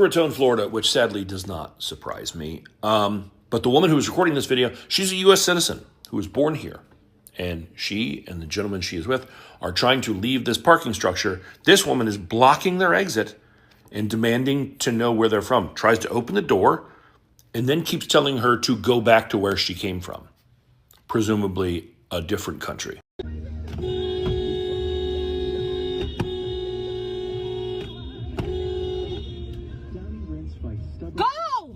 Raton, Florida, which sadly does not surprise me. But the woman who was recording this video, she's a U.S. citizen who was born here. And she and the gentleman she is with are trying to leave this parking structure. This woman is blocking their exit and demanding to know where they're from. Tries to open the door and then keeps telling her to go back to where she came from. Presumably a different country. Go!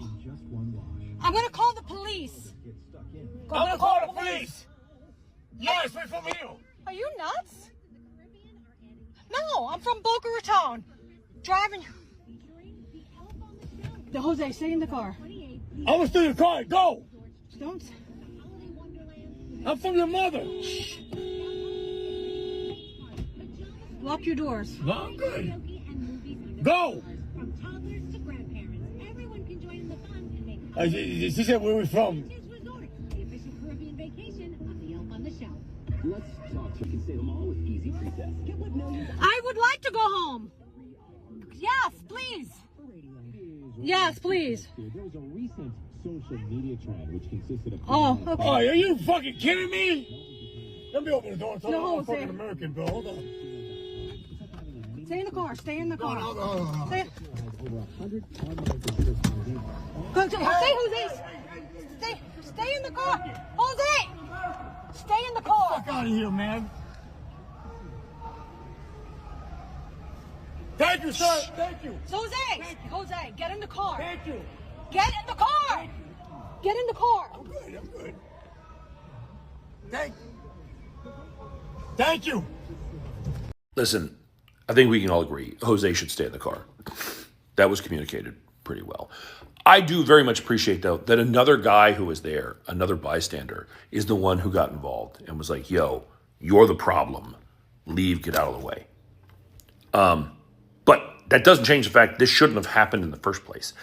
I'm gonna call the police. I'm gonna call the police. Yes, we're from here. Are you nuts? No, I'm from Boca Raton. Driving. Jose, stay in the car. I was in the car. Go. Don't. I'm from your mother. Lock your doors. No, I'm good. Go. From toddlers to grandparents, everyone can join in the fun and make She said where we're from. Resort, the official Caribbean vacation of the Elf on the Shelf. Let's talk so you can say them all with easy presets. Get what millions I would like to go home. Yes, please. Yes, please. There was a recent social media trend which consisted of Oh, okay. Oh, are you fucking kidding me? Let me open the door and tell No, I'm a fucking say- American, bro. Hold on. Stay in the car. Stay in the car. No. Stay. over 100 online subscriptions. Stay, Jose. Stay in the car. Jose, stay in the car. Fuck out of here, man. Thank you, sir. Thank you. Jose, get in the car. Thank you. Get in the car. Get in the car. I'm good. Thank you. Listen, I think we can all agree Jose should stay in the car. That was communicated pretty well. I do very much appreciate, though, that another guy who was there, another bystander, is the one who got involved and was like, yo, you're the problem. Leave, get out of the way. But that doesn't change the fact this shouldn't have happened in the first place.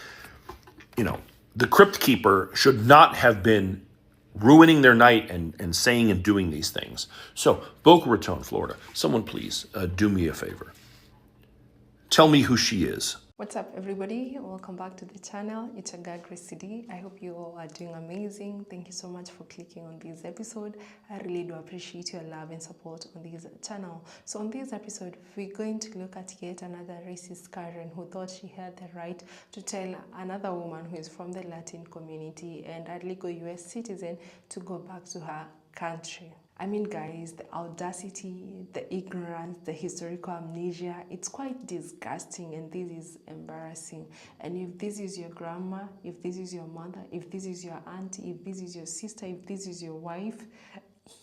You know, the crypt keeper should not have been ruining their night and saying and doing these things. So, Boca Raton, Florida, someone please do me a favor. Tell me who she is. What's up, everybody? Welcome back to the channel. It's your girl RYC. I hope you all are doing amazing. Thank you so much for clicking on this episode. I really do appreciate your love and support on this channel. So on this episode, we're going to look at yet another racist Karen who thought she had the right to tell another woman who is from the Latin community and a legal US citizen to go back to her country. I mean, guys, the audacity, the ignorance, the historical amnesia, it's quite disgusting, and this is embarrassing. And if this is your grandma, if this is your mother, if this is your auntie, if this is your sister, if this is your wife,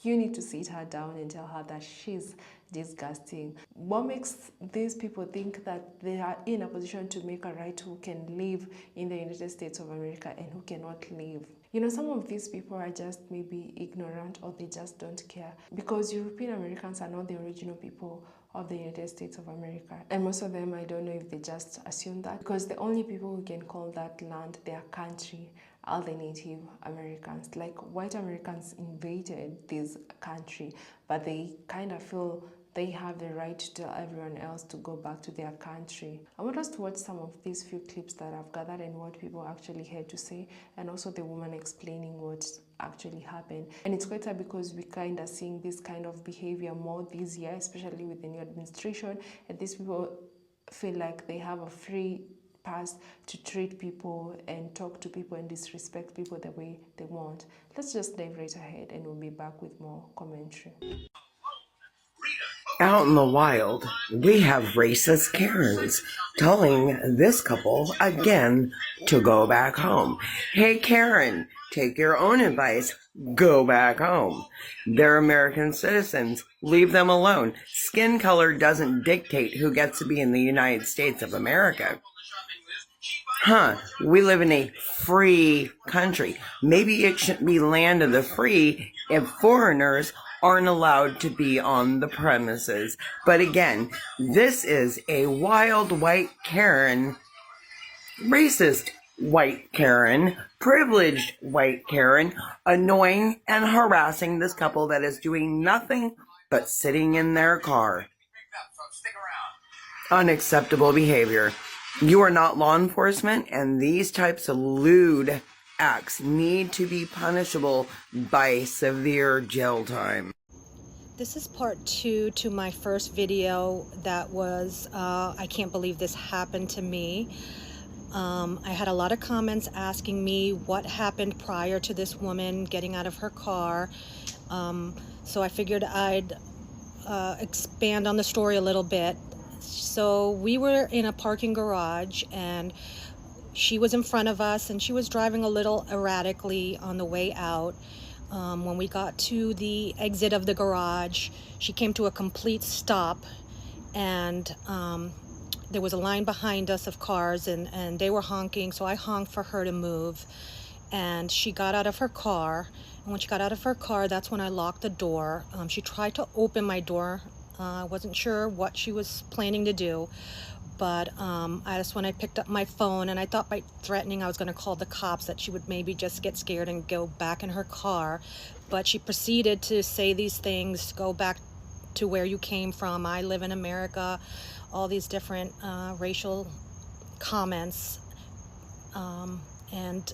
you need to sit her down and tell her that she's disgusting. What makes these people think that they are in a position to make a right who can live in the United States of America and who cannot live? You know, some of these people are just maybe ignorant, or they just don't care, because European Americans are not the original people of the United States of America. And most of them, I don't know if they just assume that, because the only people who can call that land their country are the Native Americans. Like, white Americans invaded this country, but they kind of feel they have the right to tell everyone else to go back to their country. I want us to watch some of these few clips that I've gathered and what people actually had to say, and also the woman explaining what actually happened. And it's quite sad because we kind of seeing this kind of behavior more this year, especially with the new administration, and these people feel like they have a free pass to treat people and talk to people and disrespect people the way they want. Let's just dive right ahead and we'll be back with more commentary. Out in the wild, we have racist Karens telling this couple again to go back home. Hey Karen, take your own advice, go back home. They're American citizens, leave them alone. Skin color doesn't dictate who gets to be in the United States of America. We live in a free country. Maybe it shouldn't be land of the free if foreigners aren't allowed to be on the premises. But again, this is a wild white Karen, racist white Karen, privileged white Karen, annoying and harassing this couple that is doing nothing but sitting in their car. Unacceptable behavior. You are not law enforcement, and these types of lewd acts need to be punishable by severe jail time. This is part 2 to my first video that was, I can't believe this happened to me. I had a lot of comments asking me what happened prior to this woman getting out of her car. So I figured I'd expand on the story a little bit. So we were in a parking garage and she was in front of us and she was driving a little erratically on the way out. When we got to the exit of the garage, she came to a complete stop, and there was a line behind us of cars, and they were honking, so I honked for her to move, and she got out of her car. And when she got out of her car, that's when I locked the door. She tried to open my door. I wasn't sure what she was planning to do, but that's when I picked up my phone, and I thought by threatening I was going to call the cops, that she would maybe just get scared and go back in her car. But she proceeded to say these things: go back to where you came from, I live in America, all these different racial comments. And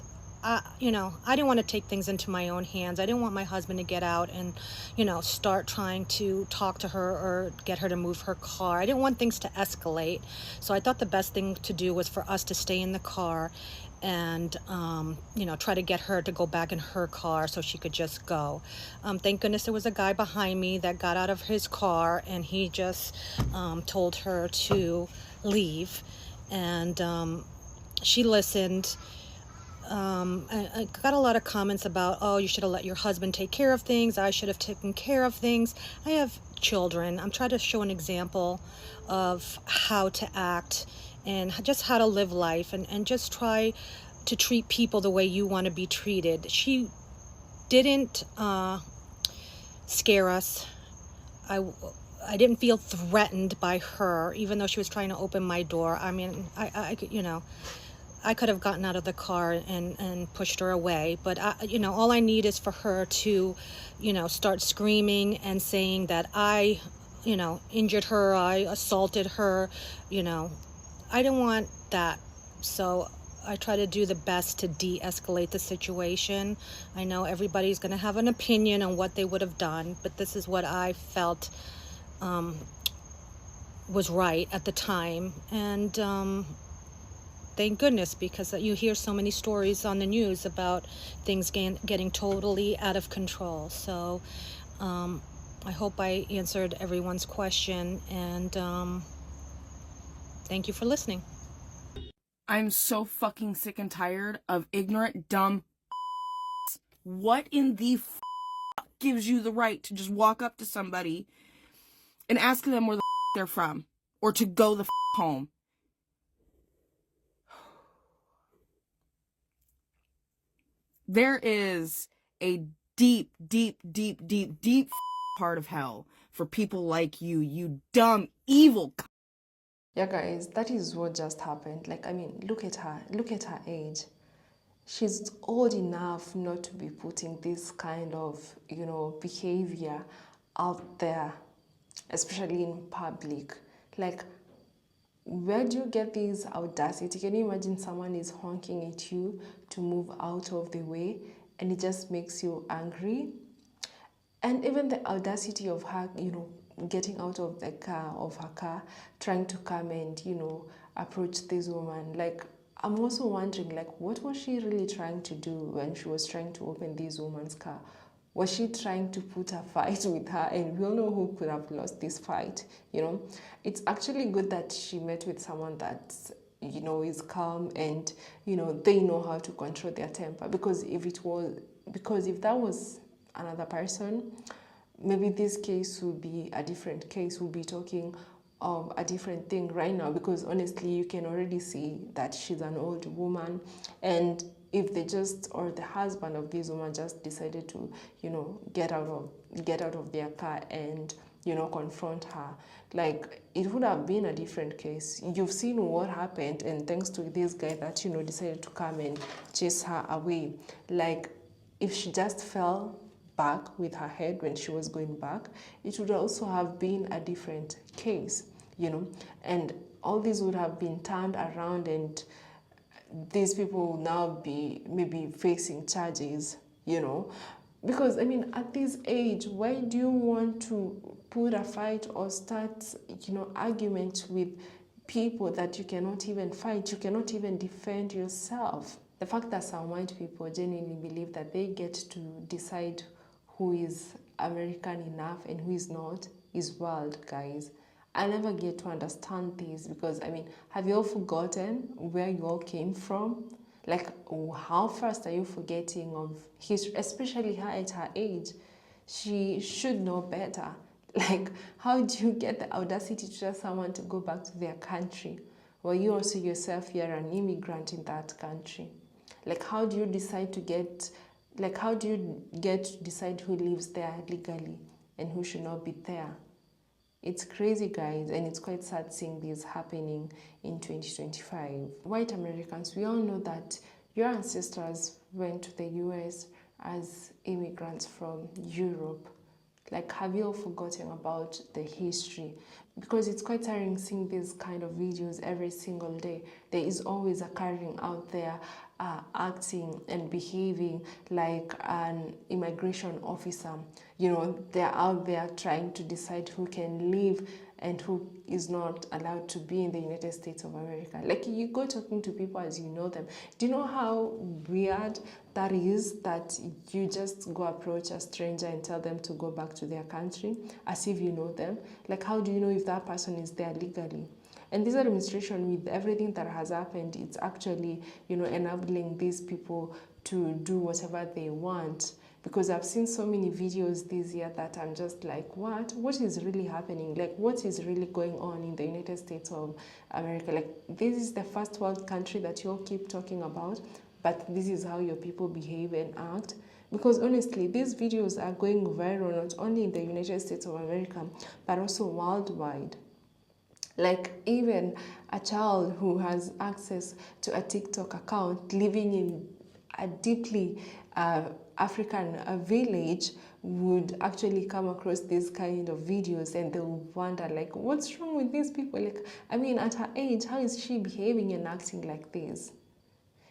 you know, I didn't want to take things into my own hands. I didn't want my husband to get out and, you know, start trying to talk to her or get her to move her car. I didn't want things to escalate. So I thought the best thing to do was for us to stay in the car and, you know, try to get her to go back in her car so she could just go. Thank goodness there was a guy behind me that got out of his car, and he just told her to leave. And she listened. I got a lot of comments about, oh, you should have let your husband take care of things. I should have taken care of things. I have children. I'm trying to show an example of how to act and just how to live life, and just try to treat people the way you want to be treated. She didn't scare us. I didn't feel threatened by her, even though she was trying to open my door. I mean, I you know, I could have gotten out of the car and pushed her away, but you know, all I need is for her to, you know, start screaming and saying that I, you know, injured her, I assaulted her. You know, I didn't want that. So I try to do the best to de-escalate the situation. I know everybody's going to have an opinion on what they would have done, but this is what I felt was right at the time. And thank goodness, because you hear so many stories on the news about things getting totally out of control. So I hope I answered everyone's question, and thank you for listening. I'm so fucking sick and tired of ignorant, dumb. What in the gives you the right to just walk up to somebody and ask them where the they're from, or to go the home? There is a deep, deep, deep, deep, deep part of hell for people like you, you dumb, evil. Yeah, guys, that is what just happened. Like, I mean, look at her age. She's old enough not to be putting this kind of, you know, behavior out there, especially in public. Like, where do you get this audacity? Can you imagine someone is honking at you to move out of the way, and it just makes you angry? And even the audacity of her, you know, getting out of her car, trying to come and, you know, approach this woman. Like, I'm also wondering, like, what was she really trying to do when she was trying to open this woman's car? Was she trying to put a fight with her? And we all know who could have lost this fight, you know? It's actually good that she met with someone that, you know, is calm and, you know, they know how to control their temper. Because if that was another person, maybe this case would be a different case. We'll be talking of a different thing right now, because honestly, you can already see that she's an old woman, and if the husband of this woman just decided to, you know, get out of their car and, you know, confront her, like, it would have been a different case. You've seen what happened, and thanks to this guy that, you know, decided to come and chase her away. Like, if she just fell back with her head when she was going back, it would also have been a different case, you know, and all these would have been turned around, and these people will now be maybe facing charges, you know. Because, I mean, at this age, why do you want to put a fight or start, you know, argument with people that you cannot even fight, you cannot even defend yourself? The fact that some white people genuinely believe that they get to decide who is American enough and who is not is wild, guys. I never get to understand this because, I mean, have you all forgotten where you all came from? Like, how fast are you forgetting of history, especially her at her age? She should know better. Like, how do you get the audacity to tell someone to go back to their country? Well, you also yourself, you're an immigrant in that country. Like, how do you decide to get, like, how do you get to decide who lives there legally and who should not be there? It's crazy, guys, and it's quite sad seeing this happening in 2025. White Americans, we all know that your ancestors went to the US as immigrants from Europe. Like, have you all forgotten about the history? Because it's quite tiring seeing these kind of videos every single day. There is always a Karen out there acting and behaving like an immigration officer. You know, they're out there trying to decide who can live and who is not allowed to be in the United States of America. Like, you go talking to people as you know them. Do you know how weird that is, that you just go approach a stranger and tell them to go back to their country as if you know them? Like, how do you know if that person is there legally? And this administration, with everything that has happened, it's actually, you know, enabling these people to do whatever they want. Because I've seen so many videos this year that I'm just like, what is really happening? Like, what is really going on in the United States of America? Like, this is the first world country that you all keep talking about, but this is how your people behave and act. Because honestly, these videos are going viral not only in the United States of America, but also worldwide. Like, even a child who has access to a TikTok account living in a deeply African village would actually come across these kind of videos, and they'll wonder, like, what's wrong with these people? Like, I mean, at her age, how is she behaving and acting like this?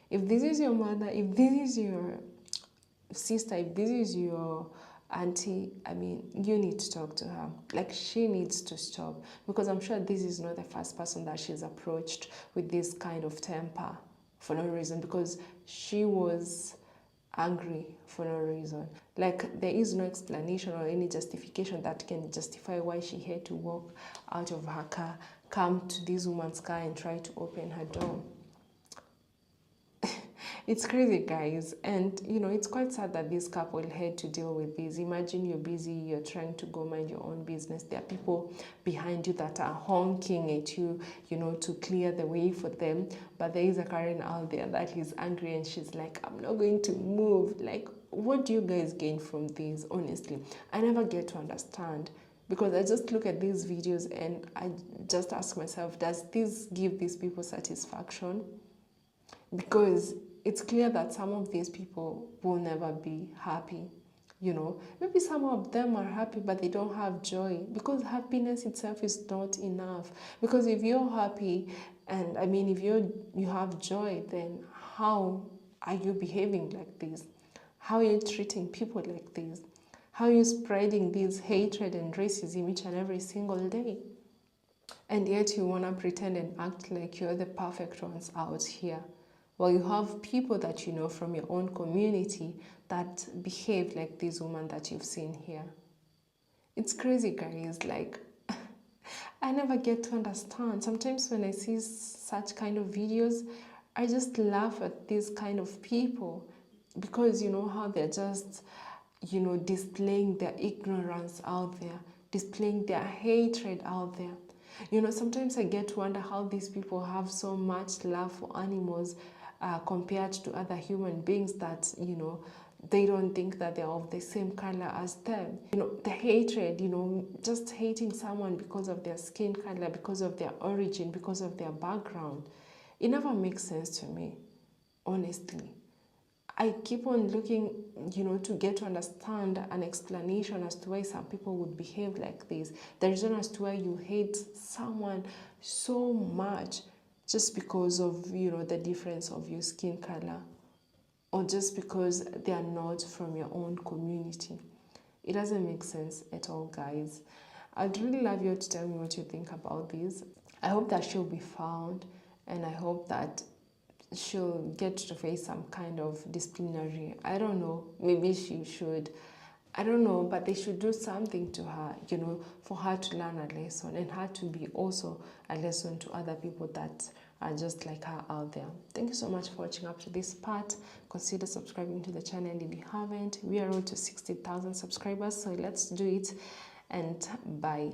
If this is your mother, if this is your sister, if this is your auntie, I mean, you need to talk to her. Like, she needs to stop, because I'm sure this is not the first person that she's approached with this kind of temper for no reason, because she was angry for no reason. Like, there is no explanation or any justification that can justify why she had to walk out of her car, come to this woman's car and try to open her door. It's crazy, guys, and you know, it's quite sad that this couple had to deal with this. Imagine you're busy, you're trying to go mind your own business. There are people behind you that are honking at you, you know, to clear the way for them. But there is a Karen out there that is angry, and she's like, I'm not going to move. Like, what do you guys gain from this? Honestly, I never get to understand. Because I just look at these videos and I just ask myself, does this give these people satisfaction? Because it's clear that some of these people will never be happy, you know. Maybe some of them are happy, but they don't have joy, because happiness itself is not enough. Because if you're happy, and I mean, if you have joy, then how are you behaving like this? How are you treating people like this? How are you spreading this hatred and racism each and every single day? And yet you want to pretend and act like you're the perfect ones out here. Well, you have people that you know from your own community that behave like this woman that you've seen here. It's crazy, guys. Like, I never get to understand. Sometimes when I see such kind of videos, I just laugh at these kind of people, because you know how they're just, you know, displaying their ignorance out there, displaying their hatred out there. You know, sometimes I get to wonder how these people have so much love for animals compared to other human beings that, you know, they don't think that they're of the same color as them. You know, the hatred, you know, just hating someone because of their skin color, because of their origin, because of their background. It never makes sense to me, honestly. I keep on looking, to get to understand an explanation as to why some people would behave like this. The reason as to why you hate someone so much just because of, the difference of your skin color, or just because they are not from your own community. It doesn't make sense at all, guys. I'd really love you to tell me what you think about this. I hope that she'll be found, and I hope that she'll get to face some kind of disciplinary. I don't know, maybe she should. I don't know, but they should do something to her, for her to learn a lesson, and her to be also a lesson to other people that are just like her out there. Thank you so much for watching up to this part. Consider subscribing to the channel if you haven't. We are on to 60,000 subscribers, so let's do it, and bye.